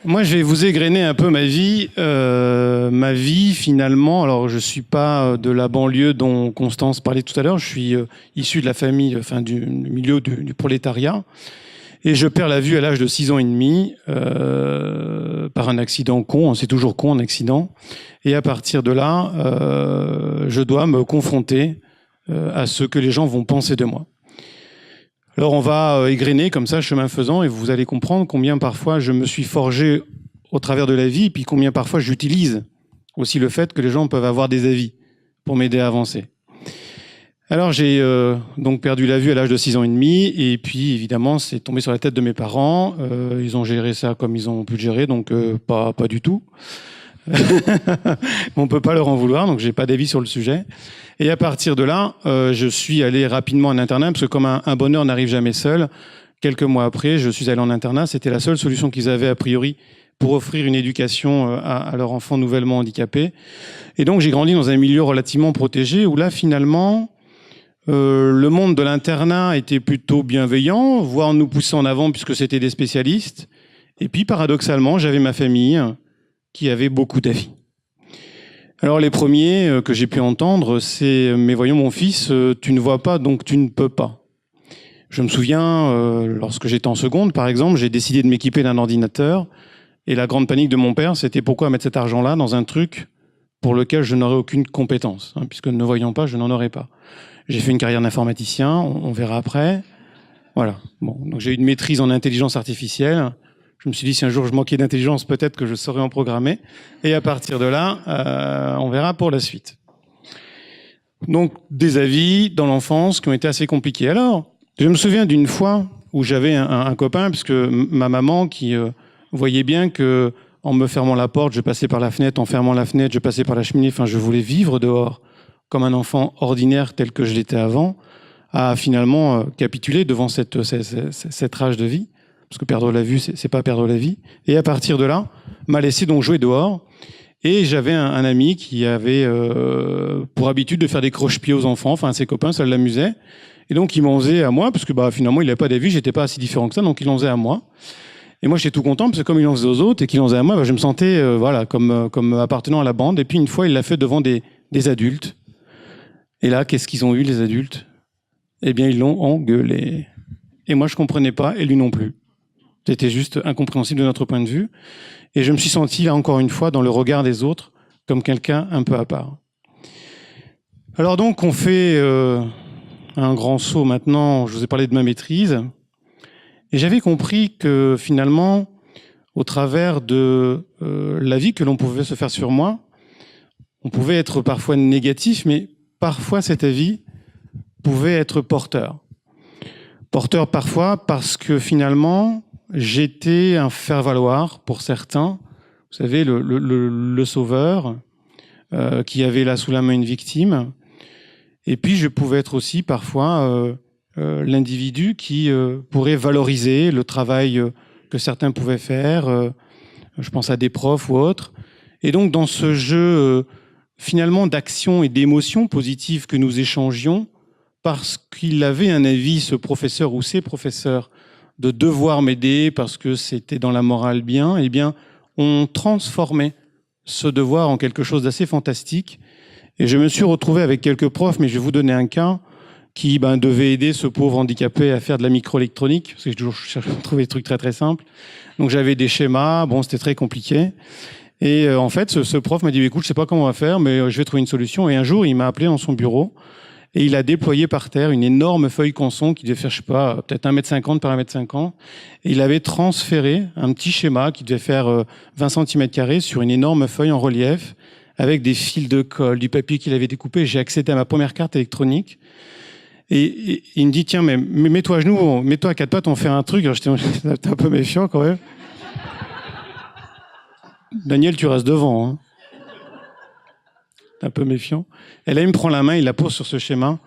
Moi, je vais vous égrener un peu ma vie. Ma vie, finalement, alors je suis pas de la banlieue dont Constance parlait tout à l'heure. Je suis issu de la famille, enfin du milieu du prolétariat. Et je perds la vue à l'âge de 6 ans et demi par un accident con. C'est toujours con, un accident. Et à partir de là, je dois me confronter à ce que les gens vont penser de moi. Alors on va égrener comme ça, chemin faisant, et vous allez comprendre combien parfois je me suis forgé au travers de la vie, et puis combien parfois j'utilise aussi le fait que les gens peuvent avoir des avis pour m'aider à avancer. Alors j'ai donc perdu la vue à l'âge de 6 ans et demi, et puis évidemment c'est tombé sur la tête de mes parents. Ils ont géré ça comme ils ont pu le gérer, donc pas du tout. On peut pas leur en vouloir, donc j'ai pas d'avis sur le sujet. Et à partir de là, je suis allé rapidement en internat, parce que comme un bonheur n'arrive jamais seul, quelques mois après, je suis allé en internat. C'était la seule solution qu'ils avaient a priori pour offrir une éducation à leur enfant nouvellement handicapé. Et donc j'ai grandi dans un milieu relativement protégé, où là finalement, le monde de l'internat était plutôt bienveillant, voire nous poussait en avant puisque c'était des spécialistes. Et puis paradoxalement, j'avais ma famille qui avait beaucoup d'avis. Alors les premiers que j'ai pu entendre, c'est « mais voyons mon fils, tu ne vois pas donc tu ne peux pas ». Je me souviens, lorsque j'étais en seconde par exemple, j'ai décidé de m'équiper d'un ordinateur et la grande panique de mon père, c'était pourquoi mettre cet argent-là dans un truc pour lequel je n'aurais aucune compétence, puisque ne voyant pas, je n'en aurais pas. J'ai fait une carrière d'informaticien, on verra après. Voilà. Bon, donc j'ai eu une maîtrise en intelligence artificielle. Je me suis dit, si un jour je manquais d'intelligence, peut-être que je saurais en programmer. Et à partir de là, on verra pour la suite. Donc, des avis dans l'enfance qui ont été assez compliqués. Alors, je me souviens d'une fois où j'avais un copain, puisque ma maman qui voyait bien que en me fermant la porte, je passais par la fenêtre, en fermant la fenêtre, je passais par la cheminée. Enfin, je voulais vivre dehors comme un enfant ordinaire tel que je l'étais avant, a finalement capitulé devant cette rage de vie. Parce que perdre la vue, c'est pas perdre la vie. Et à partir de là, m'a laissé donc jouer dehors. Et j'avais un ami qui avait pour habitude de faire des croche-pieds aux enfants. Enfin, ses copains, ça l'amusait. Et donc, il m'en faisait à moi, parce que finalement, il n'avait pas d'avis, j'étais pas si différent que ça, donc il en faisait à moi. Et moi, j'étais tout content, parce que comme il en faisait aux autres et qu'il en faisait à moi, je me sentais comme appartenant à la bande. Et puis, une fois, il l'a fait devant des adultes. Et là, qu'est-ce qu'ils ont eu, les adultes ? Eh bien, ils l'ont engueulé. Et moi, je comprenais pas, et lui non plus. C'était juste incompréhensible de notre point de vue. Et je me suis senti, là encore une fois, dans le regard des autres, comme quelqu'un un peu à part. Alors donc, on fait un grand saut maintenant. Je vous ai parlé de ma maîtrise. Et j'avais compris que finalement, au travers de l'avis que l'on pouvait se faire sur moi, on pouvait être parfois négatif, mais parfois cet avis pouvait être porteur. Porteur parfois parce que finalement, j'étais un faire-valoir pour certains. Vous savez, le sauveur qui avait là sous la main une victime. Et puis, je pouvais être aussi parfois l'individu qui pourrait valoriser le travail que certains pouvaient faire. Je pense à des profs ou autres. Et donc, dans ce jeu finalement d'action et d'émotions positives que nous échangions, parce qu'il avait un avis, ce professeur ou ces professeurs, de devoir m'aider parce que c'était dans la morale bien, eh bien, on transformait ce devoir en quelque chose d'assez fantastique. Et je me suis retrouvé avec quelques profs, mais je vais vous donner un cas, qui devait aider ce pauvre handicapé à faire de la microélectronique, parce que j'ai toujours trouvé des trucs très très simples. Donc j'avais des schémas, c'était très compliqué. Et en fait, ce prof m'a dit, écoute, je sais pas comment on va faire, mais je vais trouver une solution. Et un jour, il m'a appelé dans son bureau, et il a déployé par terre une énorme feuille canson qui devait faire, je sais pas, peut-être 1,50 m par 1,50 m. Et il avait transféré un petit schéma qui devait faire 20 cm² sur une énorme feuille en relief, avec des fils de colle, du papier qu'il avait découpé. J'ai accédé à ma première carte électronique. Et il me dit, tiens, mais mets-toi à genoux, mets-toi à quatre pattes, on fait un truc. Alors j'étais un peu méfiant quand même. Daniel, tu restes devant, hein. Un peu méfiant. Et là, il me prend la main, il la pose sur ce schéma.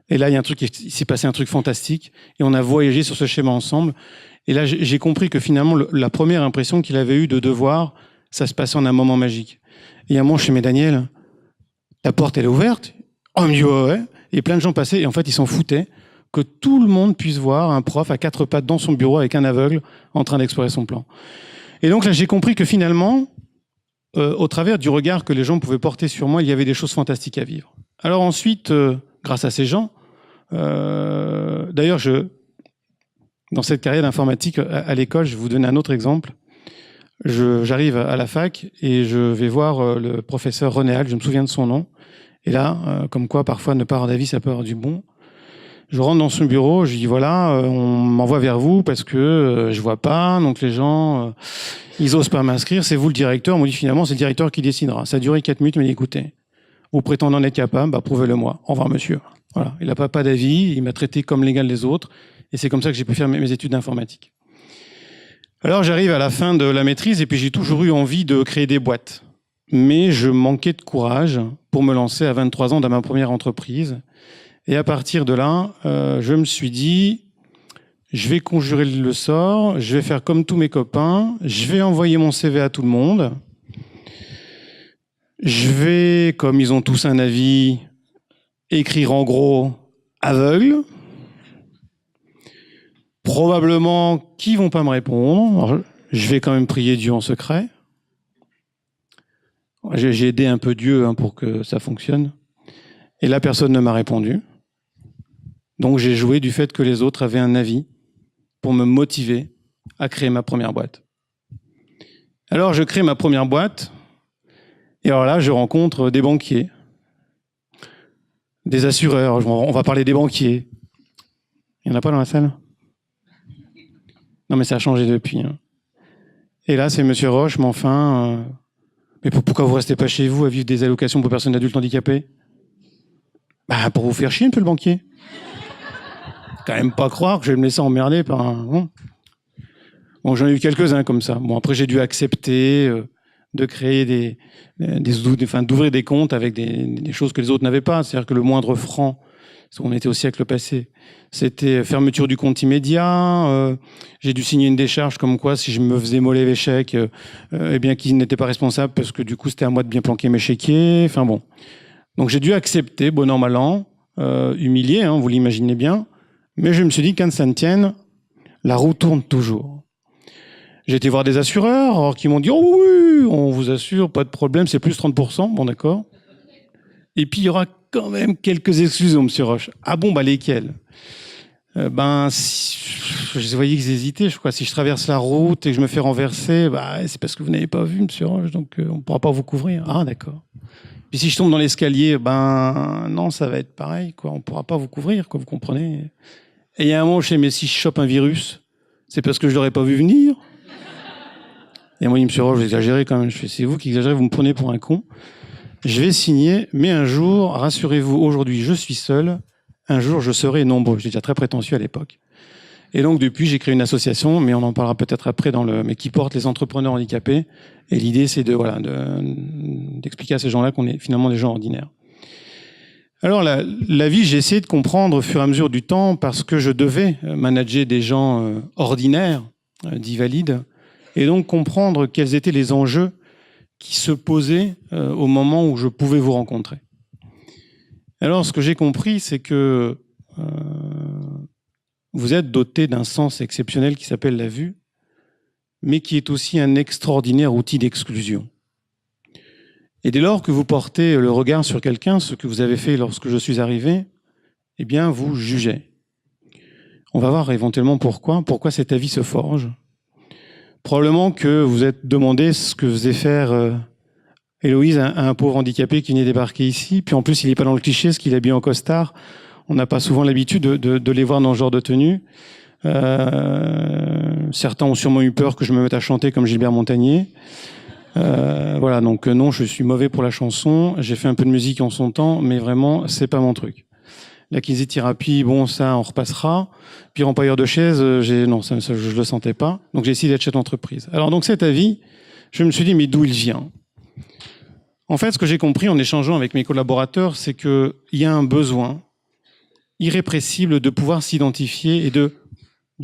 Et là, il s'est passé un truc fantastique. Et on a voyagé sur ce schéma ensemble. Et là, j'ai compris que finalement, la première impression qu'il avait eue de devoir, ça se passait en un moment magique. Et à un moment, je dis, mais Daniel, la porte, elle est ouverte? Oh, il me dit, ouais. Et plein de gens passaient. Et en fait, ils s'en foutaient que tout le monde puisse voir un prof à quatre pattes dans son bureau avec un aveugle en train d'explorer son plan. Et donc là, j'ai compris que finalement, au travers du regard que les gens pouvaient porter sur moi, il y avait des choses fantastiques à vivre. Alors ensuite, grâce à ces gens, d'ailleurs, dans cette carrière d'informatique à l'école, je vais vous donner un autre exemple. J'arrive à la fac et je vais voir le professeur Renéal, je me souviens de son nom. Et là, comme quoi parfois ne pas avoir d'avis, ça peut avoir du bon. Je rentre dans son bureau, je dis voilà, on m'envoie vers vous parce que je vois pas, donc les gens, ils osent pas m'inscrire, c'est vous le directeur. On me dit finalement c'est le directeur qui décidera. Ça a duré 4 minutes, mais écoutez, vous prétendez en être capable, prouvez-le moi. Au revoir monsieur. Voilà, il n'a pas d'avis, il m'a traité comme l'égal des autres, et c'est comme ça que j'ai pu faire mes études d'informatique. Alors j'arrive à la fin de la maîtrise et puis j'ai toujours eu envie de créer des boîtes. Mais je manquais de courage pour me lancer à 23 ans dans ma première entreprise. Et à partir de là, je me suis dit, je vais conjurer le sort, je vais faire comme tous mes copains, je vais envoyer mon CV à tout le monde. Je vais, comme ils ont tous un avis, écrire en gros aveugle. Probablement qu'ils vont pas me répondre. Alors, je vais quand même prier Dieu en secret. J'ai aidé un peu Dieu pour que ça fonctionne. Et là, personne ne m'a répondu. Donc j'ai joué du fait que les autres avaient un avis pour me motiver à créer ma première boîte. Alors je crée ma première boîte. Et alors là, je rencontre des banquiers, des assureurs. On va parler des banquiers. Il n'y en a pas dans la salle ? Non, mais ça a changé depuis. Et là, c'est Monsieur Roche, mais enfin... mais pourquoi vous restez pas chez vous à vivre des allocations pour personnes adultes handicapées ? Pour vous faire chier un peu le banquier. Quand même pas croire que je vais me laisser emmerder par un... Bon, j'en ai eu quelques-uns comme ça. Bon, après, j'ai dû accepter de créer d'ouvrir des comptes avec des choses que les autres n'avaient pas. C'est-à-dire que le moindre franc, on était au siècle passé, c'était fermeture du compte immédiat. J'ai dû signer une décharge comme quoi, si je me faisais moller les chèques, eh bien, qu'ils n'étaient pas responsables parce que du coup, c'était à moi de bien planquer mes chéquiers. Enfin bon. Donc, j'ai dû accepter, bon an, mal an, humilié, vous l'imaginez bien. Mais je me suis dit, quand ça ne tienne, la roue tourne toujours. J'ai été voir des assureurs, alors qui m'ont dit « Oh oui, on vous assure, pas de problème, c'est plus 30%. » Bon, d'accord. Et puis, il y aura quand même quelques exclusions, monsieur Roche. Ah bon, lesquelles ? Je voyais qu'ils hésitaient, je crois. Si je traverse la route et que je me fais renverser, c'est parce que vous n'avez pas vu, monsieur Roche, donc on ne pourra pas vous couvrir. Ah, d'accord. Puis si je tombe dans l'escalier, non, ça va être pareil, quoi. On ne pourra pas vous couvrir, quoi, vous comprenez. Et il y a un moment, mais si je chope un virus, c'est parce que je ne l'aurais pas vu venir. Et moi, monsieur Roche, j'exagérais quand même. Je fais, c'est vous qui exagérez, vous me prenez pour un con. Je vais signer, mais un jour, rassurez-vous, aujourd'hui, je suis seul. Un jour, je serai nombreux. J'étais déjà très prétentieux à l'époque. Et donc, depuis, j'ai créé une association, mais on en parlera peut-être après, mais qui porte les entrepreneurs handicapés. Et l'idée, c'est d'expliquer à ces gens-là qu'on est finalement des gens ordinaires. Alors, la vie, j'ai essayé de comprendre au fur et à mesure du temps parce que je devais manager des gens ordinaires, dits valides, et donc comprendre quels étaient les enjeux qui se posaient au moment où je pouvais vous rencontrer. Alors, ce que j'ai compris, c'est que vous êtes doté d'un sens exceptionnel qui s'appelle la vue, mais qui est aussi un extraordinaire outil d'exclusion. Et dès lors que vous portez le regard sur quelqu'un, ce que vous avez fait lorsque je suis arrivé, eh bien, vous jugez. On va voir éventuellement pourquoi cet avis se forge. Probablement que vous êtes demandé ce que faisait faire Héloïse à un pauvre handicapé qui venait débarquer ici. Puis en plus, il n'est pas dans le cliché, parce qu'il est habillé en costard. On n'a pas souvent l'habitude de les voir dans ce genre de tenue. Certains ont sûrement eu peur que je me mette à chanter comme Gilbert Montagnier. Voilà, donc non, je suis mauvais pour la chanson. J'ai fait un peu de musique en son temps, mais vraiment, c'est pas mon truc. La kinésithérapie, bon, ça, on repassera. Puis empailleur de chaise, non, ça, je le sentais pas. Donc j'ai essayé d'être chef d'entreprise. Alors donc cet avis, je me suis dit, mais d'où il vient ? En fait, ce que j'ai compris en échangeant avec mes collaborateurs, c'est qu'il y a un besoin irrépressible de pouvoir s'identifier et de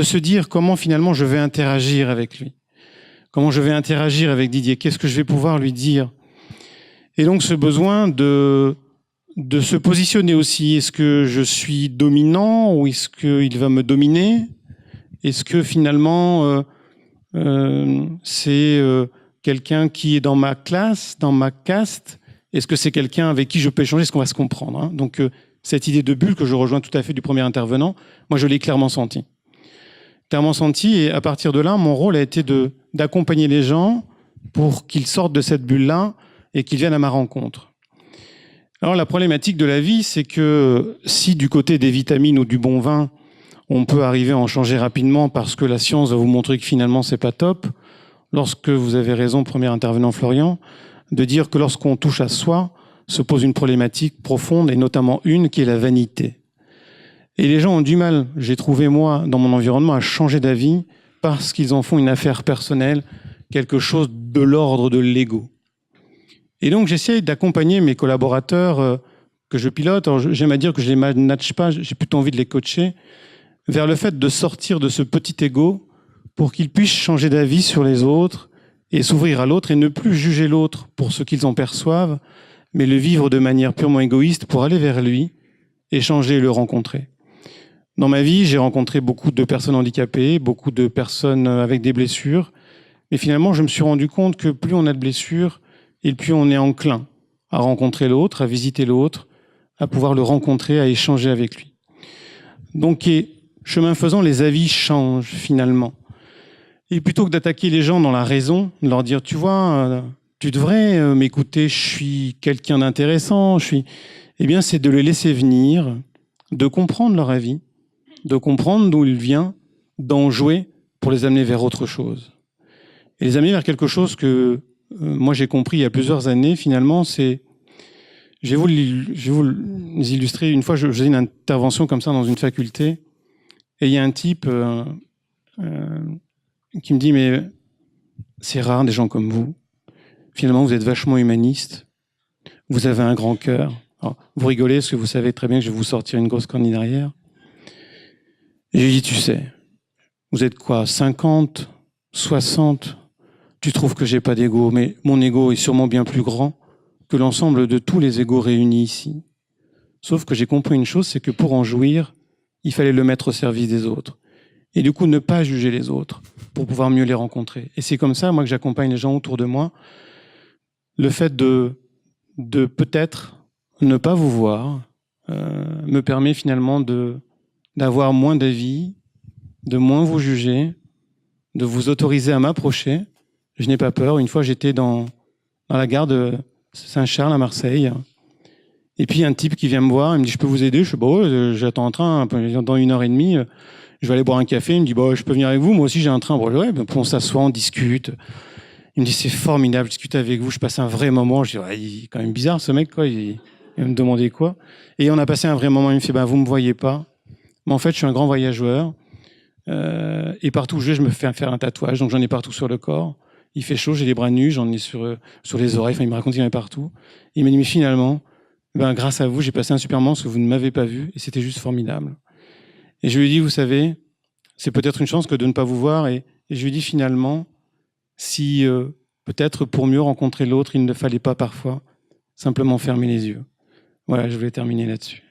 se dire comment finalement je vais interagir avec lui. Comment je vais interagir avec Didier ? Qu'est-ce que je vais pouvoir lui dire ? Et donc ce besoin de se positionner aussi. Est-ce que je suis dominant ou est-ce qu'il va me dominer ? Est-ce que finalement C'est quelqu'un qui est dans ma classe, dans ma caste? Est-ce que c'est quelqu'un avec qui je peux échanger? Est-ce qu'on va se comprendre, hein? Donc, cette idée de bulle que je rejoins tout à fait du premier intervenant, moi, je l'ai clairement senti. Clairement senti, et à partir de là, mon rôle a été d'accompagner les gens pour qu'ils sortent de cette bulle-là et qu'ils viennent à ma rencontre. Alors, la problématique de la vie, c'est que si du côté des vitamines ou du bon vin, on peut arriver à en changer rapidement parce que la science va vous montrer que finalement, c'est pas top, lorsque vous avez raison, premier intervenant Florian, de dire que lorsqu'on touche à soi, se pose une problématique profonde, et notamment une qui est la vanité. Et les gens ont du mal, j'ai trouvé moi, dans mon environnement, à changer d'avis parce qu'ils en font une affaire personnelle, quelque chose de l'ordre de l'ego. Et donc j'essaie d'accompagner mes collaborateurs que je pilote, alors j'aime à dire que je les manage pas, j'ai plutôt envie de les coacher, vers le fait de sortir de ce petit ego pour qu'ils puissent changer d'avis sur les autres et s'ouvrir à l'autre et ne plus juger l'autre pour ce qu'ils en perçoivent, mais le vivre de manière purement égoïste pour aller vers lui, échanger et le rencontrer. Dans ma vie, j'ai rencontré beaucoup de personnes handicapées, beaucoup de personnes avec des blessures, mais finalement, je me suis rendu compte que plus on a de blessures, et plus on est enclin à rencontrer l'autre, à visiter l'autre, à pouvoir le rencontrer, à échanger avec lui. Donc, chemin faisant, les avis changent finalement. Et plutôt que d'attaquer les gens dans la raison, de leur dire, tu vois, tu devrais m'écouter, je suis quelqu'un d'intéressant, eh bien, c'est de les laisser venir, de comprendre leur avis, de comprendre d'où il vient, d'en jouer pour les amener vers autre chose. Et les amener vers quelque chose que moi j'ai compris il y a plusieurs années, finalement, c'est... Je vais vous illustrer. Une fois, je faisais une intervention comme ça dans une faculté, et il y a un type qui me dit, mais c'est rare des gens comme vous. Finalement, vous êtes vachement humaniste. Vous avez un grand cœur. Alors, vous rigolez parce que vous savez très bien que je vais vous sortir une grosse cornée derrière. Et j'ai dit, tu sais, vous êtes quoi, 50, 60? Tu trouves que j'ai pas d'ego, mais mon ego est sûrement bien plus grand que l'ensemble de tous les égos réunis ici. Sauf que j'ai compris une chose, c'est que pour en jouir, il fallait le mettre au service des autres. Et du coup, ne pas juger les autres pour pouvoir mieux les rencontrer. Et c'est comme ça, moi, que j'accompagne les gens autour de moi. Le fait de peut-être ne pas vous voir me permet finalement d'avoir moins d'avis, de moins vous juger, de vous autoriser à m'approcher. Je n'ai pas peur. Une fois, j'étais dans la gare de Saint-Charles à Marseille. Et puis, un type qui vient me voir, il me dit, je peux vous aider? Je dis, bah ouais, j'attends un train dans 1h30. Je vais aller boire un café. Il me dit, bah, je peux venir avec vous? Moi aussi, j'ai un train. Bon, ouais, on s'assoit, on discute. Il me dit, c'est formidable, je discute avec vous. Je passe un vrai moment. Je dis, ouais, il est quand même bizarre, ce mec, quoi. Il me demandait quoi. Et on a passé un vrai moment. Il me fait, bah, vous me voyez pas. Mais en fait, je suis un grand voyageur. Et partout où je vais, je me fais faire un tatouage. Donc, j'en ai partout sur le corps. Il fait chaud, j'ai les bras nus, j'en ai sur les oreilles. Enfin, il me raconte qu'il y en a partout. Et il m'a dit, mais finalement, ben, grâce à vous, j'ai passé un super moment parce que vous ne m'avez pas vu. Et c'était juste formidable. Et je lui ai dit, vous savez, c'est peut-être une chance que de ne pas vous voir. Et je lui ai dit, finalement, si peut-être pour mieux rencontrer l'autre, il ne fallait pas parfois simplement fermer les yeux. Voilà, je voulais terminer là-dessus.